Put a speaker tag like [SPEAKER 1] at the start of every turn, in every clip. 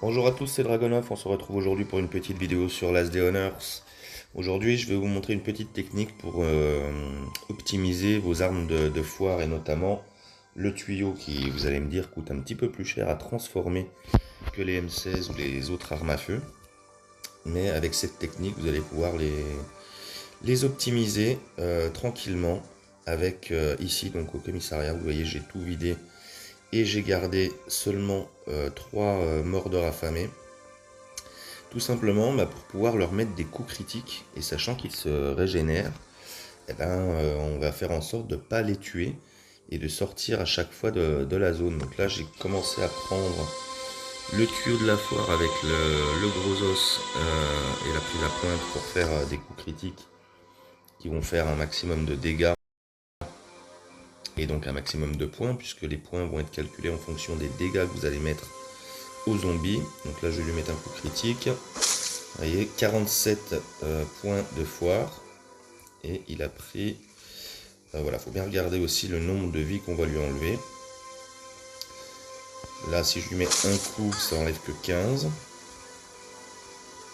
[SPEAKER 1] Bonjour à tous, c'est Dragonov, on se retrouve aujourd'hui pour une petite vidéo sur l'As des Honors. Aujourd'hui, je vais vous montrer une petite technique pour optimiser vos armes de foire et notamment le tuyau qui, vous allez me dire, coûte un petit peu plus cher à transformer que les M16 ou les autres armes à feu. Mais avec cette technique, vous allez pouvoir les optimiser tranquillement avec ici, donc au commissariat, vous voyez, j'ai tout vidé et j'ai gardé seulement 3 mordeurs affamés. Tout simplement pour pouvoir leur mettre des coups critiques et sachant qu'ils se régénèrent, eh ben, on va faire en sorte de ne pas les tuer et de sortir à chaque fois de la zone. Donc là j'ai commencé à prendre le tuyau de la foire avec le gros os et la prise à pointe pour faire des coups critiques qui vont faire un maximum de dégâts et donc un maximum de points puisque les points vont être calculés en fonction des dégâts que vous allez mettre aux zombies. Donc là je vais lui mettre un coup critique. Vous voyez, 47 points de foire. Et il a pris... voilà, faut bien regarder aussi le nombre de vies qu'on va lui enlever. Là, si je lui mets un coup, ça enlève que 15.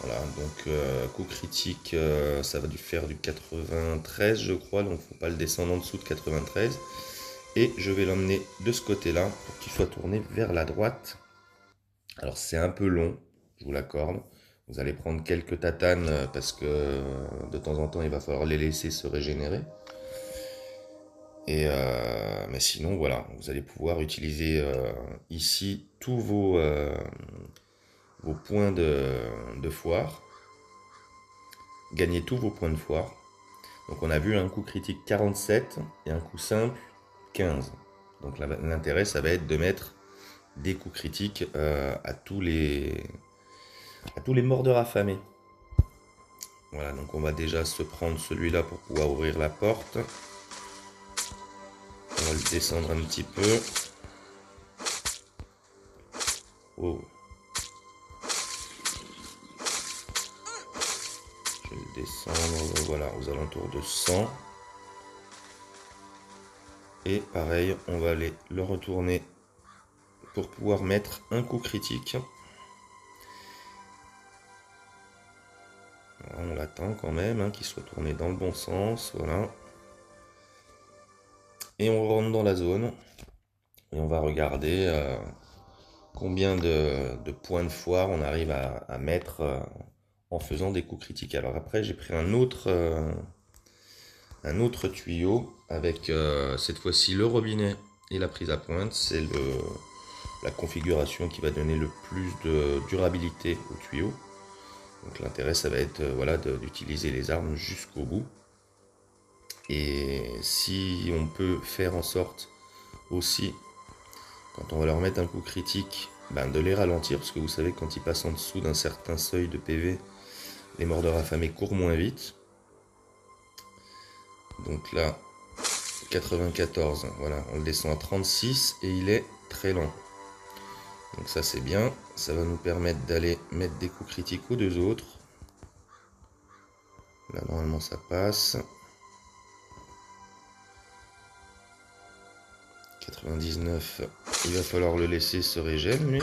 [SPEAKER 1] Voilà, donc coup critique, ça va lui faire du 93, je crois. Donc faut pas le descendre en dessous de 93. Et je vais l'emmener de ce côté-là pour qu'il soit tourné vers la droite. Alors c'est un peu long, je vous l'accorde. Vous allez prendre quelques tatanes parce que de temps en temps, il va falloir les laisser se régénérer. Mais sinon, voilà, vous allez pouvoir utiliser ici tous vos points de foire, gagner tous vos points de foire. Donc on a vu un coup critique 47 et un coup simple 15. Donc l'intérêt, ça va être de mettre des coups critiques à tous les mordeurs affamés. Voilà, donc on va déjà se prendre celui-là pour pouvoir ouvrir la porte. On va le descendre un petit peu. Oh. Je vais le descendre, voilà, aux alentours de 100. Et pareil, on va aller le retourner pour pouvoir mettre un coup critique. Voilà, on l'attend quand même, hein, qu'il soit tourné dans le bon sens, voilà. Et on rentre dans la zone. Et on va regarder combien de points de foire on arrive à mettre en faisant des coups critiques. Alors après, j'ai pris un autre tuyau avec cette fois-ci le robinet et la prise à pointe. C'est la configuration qui va donner le plus de durabilité au tuyau. Donc l'intérêt, ça va être voilà, d'utiliser les armes jusqu'au bout. Et si on peut faire en sorte aussi, quand on va leur mettre un coup critique, ben de les ralentir, parce que vous savez, quand ils passent en dessous d'un certain seuil de PV, les mordeurs affamés courent moins vite. Donc là, 94, voilà, on le descend à 36 et il est très lent. Donc ça c'est bien, ça va nous permettre d'aller mettre des coups critiques aux deux autres. Là normalement ça passe. 99, il va falloir le laisser se régénérer lui.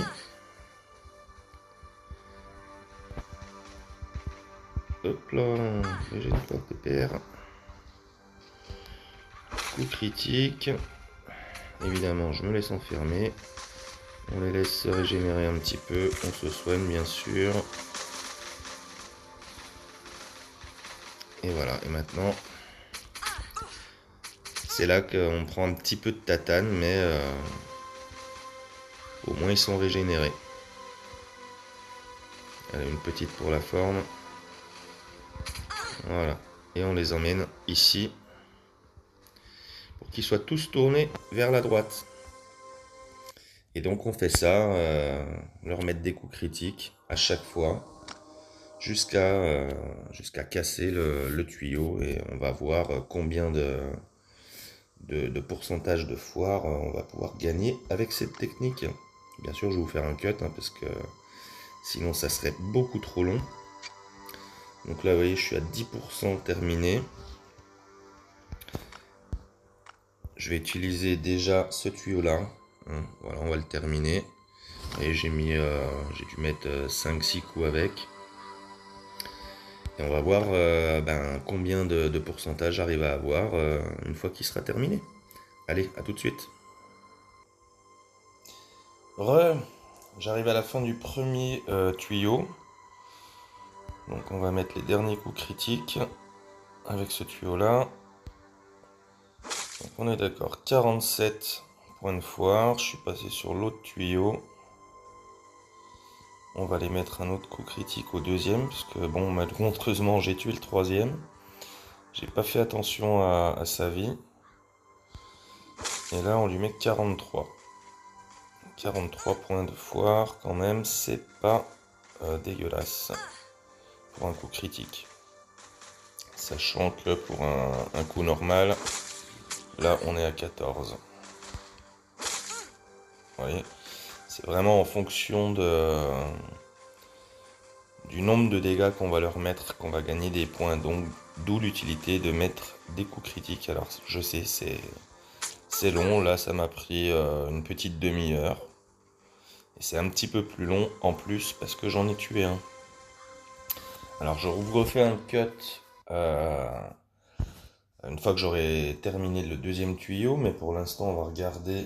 [SPEAKER 1] Hop là, régène-toi PPR. Coup critique. Évidemment, je me laisse enfermer. On les laisse se régénérer un petit peu. On se soigne bien sûr. Et voilà, et maintenant, c'est là qu'on prend un petit peu de tatane, mais au moins ils sont régénérés. Allez, une petite pour la forme. Voilà, et on les emmène ici pour qu'ils soient tous tournés vers la droite. Et donc on fait ça, leur mettre des coups critiques à chaque fois jusqu'à casser le tuyau et on va voir combien de pourcentage de foire on va pouvoir gagner avec cette technique. Bien sûr je vais vous faire un cut hein, parce que sinon ça serait beaucoup trop long. Donc là vous voyez je suis à 10% terminé. Je vais utiliser déjà ce tuyau là. Voilà, on va le terminer. Et j'ai dû mettre 5-6 coups avec. Et on va voir combien de pourcentage j'arrive à avoir une fois qu'il sera terminé. Allez, à tout de suite. J'arrive à la fin du premier tuyau. Donc on va mettre les derniers coups critiques avec ce tuyau là. Donc on est d'accord, 47 points de foire. Je suis passé sur l'autre tuyau. On va aller mettre un autre coup critique au deuxième, parce que bon, malheureusement j'ai tué le troisième. J'ai pas fait attention à sa vie. Et là on lui met 43. 43 points de foire quand même, c'est pas dégueulasse pour un coup critique. Sachant que pour un coup normal, là on est à 14. Vous voyez, c'est vraiment en fonction du nombre de dégâts qu'on va leur mettre qu'on va gagner des points. Donc d'où l'utilité de mettre des coups critiques. Alors je sais, c'est long, là ça m'a pris une petite demi-heure. Et c'est un petit peu plus long en plus parce que j'en ai tué un. Alors je vous refais un cut une fois que j'aurai terminé le deuxième tuyau, mais pour l'instant on va regarder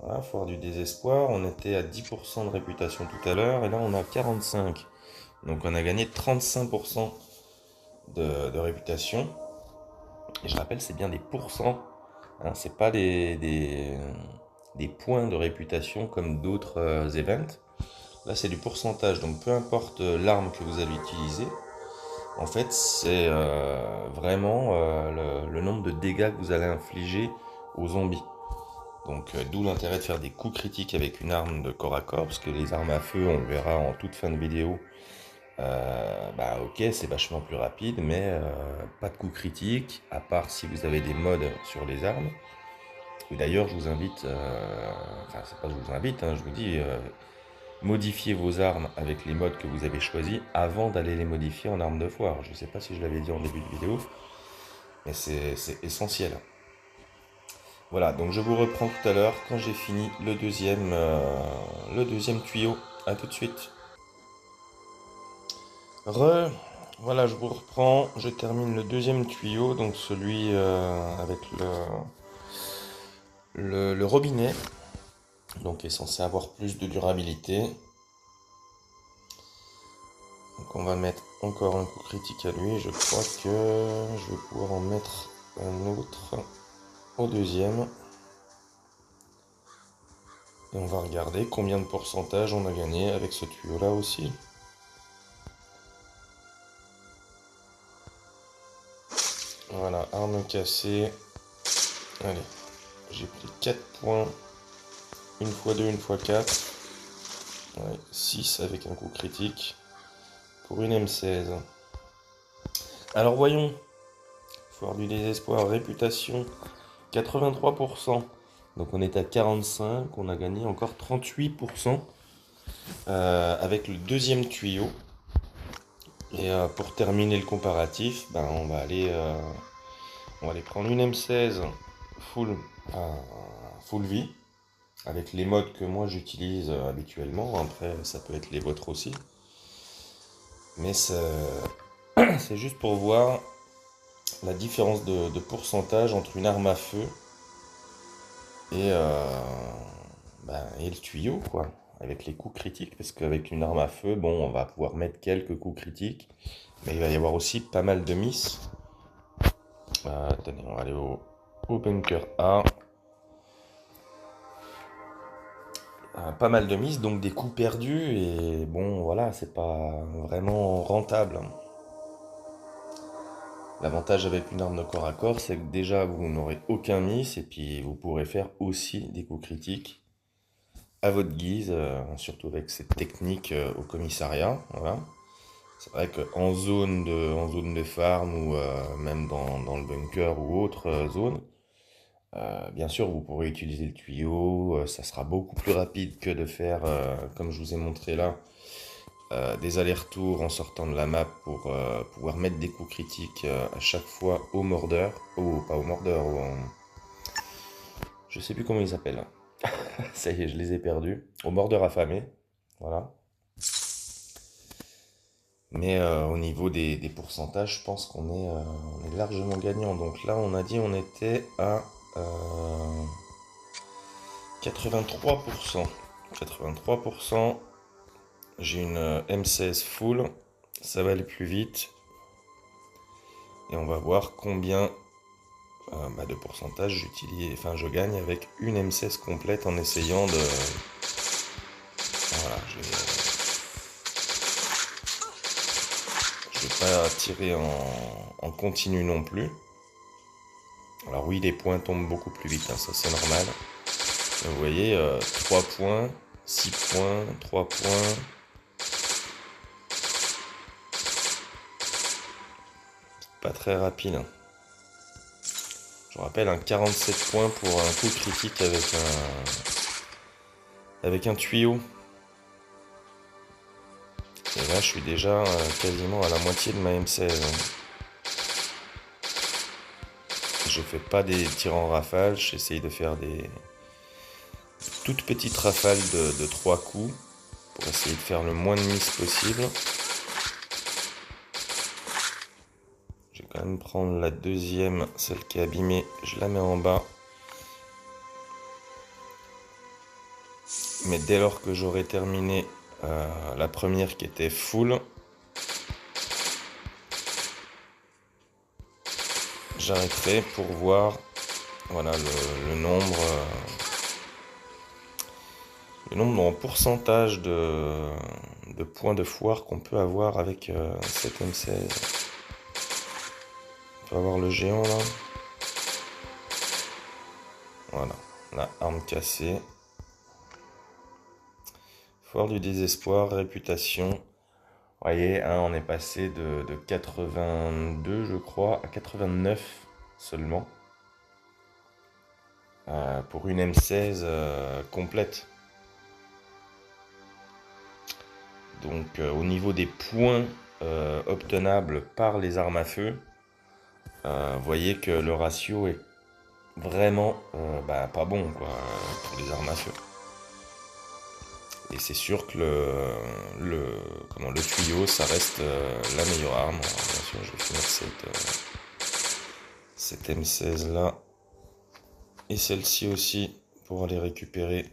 [SPEAKER 1] voilà, foire du désespoir. On était à 10% de réputation tout à l'heure et là on a 45. Donc on a gagné 35% de réputation. Et je rappelle, c'est bien des pourcents, hein, c'est pas des points de réputation comme d'autres events. Là c'est du pourcentage, donc peu importe l'arme que vous allez utiliser, en fait c'est vraiment le nombre de dégâts que vous allez infliger aux zombies. Donc d'où l'intérêt de faire des coups critiques avec une arme de corps à corps, parce que les armes à feu, on le verra en toute fin de vidéo, ok, c'est vachement plus rapide, mais pas de coups critiques, à part si vous avez des mods sur les armes. Et d'ailleurs, je vous invite, enfin c'est pas je vous invite, hein, je vous dis, modifiez vos armes avec les mods que vous avez choisis avant d'aller les modifier en armes de foire. Je sais pas si je l'avais dit en début de vidéo, mais c'est essentiel. Voilà, donc je vous reprends tout à l'heure quand j'ai fini le deuxième tuyau. À tout de suite. Voilà, je vous reprends. Je termine le deuxième tuyau, donc celui avec le robinet, donc qui est censé avoir plus de durabilité. Donc on va mettre encore un coup critique à lui. Je crois que je vais pouvoir en mettre un autre au deuxième. Et on va regarder combien de pourcentage on a gagné avec ce tuyau là aussi. Voilà, arme cassée. Allez, j'ai pris 4 points. Une fois 2, une fois 4. Ouais, 6 avec un coup critique. Pour une M16. Alors voyons. Foire du désespoir, réputation, 83%. Donc on est à 45, on a gagné encore 38% avec le deuxième tuyau. Et pour terminer le comparatif, on va aller prendre une M16 full vie, avec les modes que moi j'utilise habituellement. Après ça peut être les vôtres aussi. Mais c'est juste pour voir la différence de pourcentage entre une arme à feu et le tuyau, quoi, avec les coups critiques, parce qu'avec une arme à feu, bon, on va pouvoir mettre quelques coups critiques, mais il va y avoir aussi pas mal de miss. Attendez, on va aller au bunker A. Pas mal de miss, donc des coups perdus, et bon, voilà, c'est pas vraiment rentable. L'avantage avec une arme de corps à corps, c'est que déjà vous n'aurez aucun miss, et puis vous pourrez faire aussi des coups critiques à votre guise, surtout avec cette technique au commissariat. Voilà. C'est vrai qu'en zone de farm ou même dans le bunker ou autre zone, bien sûr vous pourrez utiliser le tuyau, ça sera beaucoup plus rapide que de faire, comme je vous ai montré là, des allers-retours en sortant de la map pour pouvoir mettre des coups critiques à chaque fois au mordeur, pas au mordeur, je sais plus comment ils s'appellent. Ça y est, je les ai perdus. Au bord de raffamé. Voilà. Mais au niveau des pourcentages, je pense on est largement gagnant. Donc là, on a dit on était à 83%. 83%. J'ai une M16 full. Ça va aller plus vite. Et on va voir combien de pourcentage je gagne avec une M16 complète en essayant de... Voilà, je vais pas tirer en continu non plus. Alors oui, les points tombent beaucoup plus vite, hein, ça c'est normal. Et vous voyez, 3 points, 6 points, 3 points. Pas très rapide, hein. Je vous rappelle, un 47 points pour un coup critique avec un tuyau. Et là, je suis déjà quasiment à la moitié de ma M16. Je fais pas des tirs en rafale, j'essaye de faire des toutes petites rafales de 3 coups pour essayer de faire le moins de miss possible. Je vais quand même prendre la deuxième, celle qui est abîmée, je la mets en bas. Mais dès lors que j'aurai terminé la première qui était full, j'arrêterai pour voir voilà, le nombre en pourcentage de points de foire qu'on peut avoir avec cette M16. On peut avoir le géant là. Voilà, la arme cassée. Foire du désespoir, réputation. Vous voyez, hein, on est passé de 82, je crois, à 89 seulement. Pour une M16 complète. Donc au niveau des points obtenables par les armes à feu, vous voyez que le ratio est vraiment pas bon quoi, pour les armes à feu. Et c'est sûr que le tuyau, ça reste la meilleure arme. Alors, bien sûr, je vais finir cette M16 là. Et celle-ci aussi, pour aller récupérer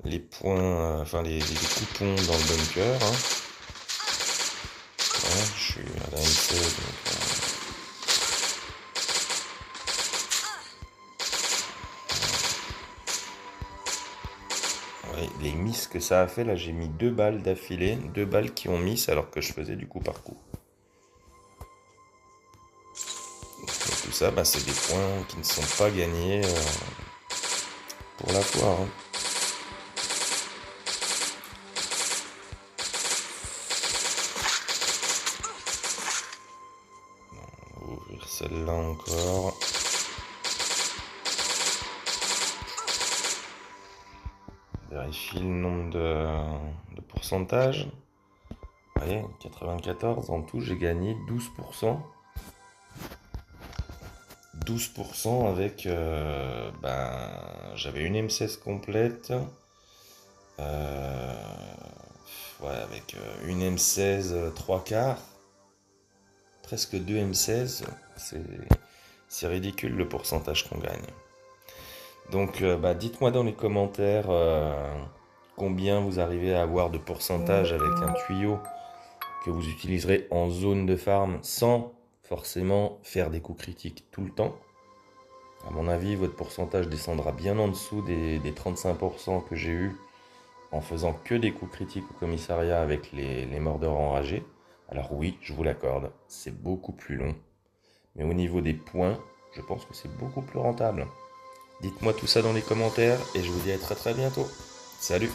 [SPEAKER 1] les points, les coupons dans le bunker. Hein. Ouais, je suis à la M16, donc... les miss que ça a fait, là j'ai mis 2 balles d'affilée, 2 balles qui ont miss alors que je faisais du coup par coup. Et tout ça, c'est des points qui ne sont pas gagnés pour la foire. Hein. On va ouvrir celle-là encore. Vérifie le nombre de pourcentage. Vous voyez, 94 en tout, j'ai gagné 12%. 12% avec, j'avais une M16 complète. Avec une M16 3 quarts. Presque 2 M16. C'est ridicule le pourcentage qu'on gagne. Donc dites-moi dans les commentaires combien vous arrivez à avoir de pourcentage avec un tuyau que vous utiliserez en zone de farm sans forcément faire des coups critiques tout le temps. À mon avis, votre pourcentage descendra bien en dessous des 35% que j'ai eu en faisant que des coups critiques au commissariat avec les mordeurs enragés. Alors oui, je vous l'accorde, c'est beaucoup plus long. Mais au niveau des points, je pense que c'est beaucoup plus rentable. Dites-moi tout ça dans les commentaires et je vous dis à très bientôt. Salut!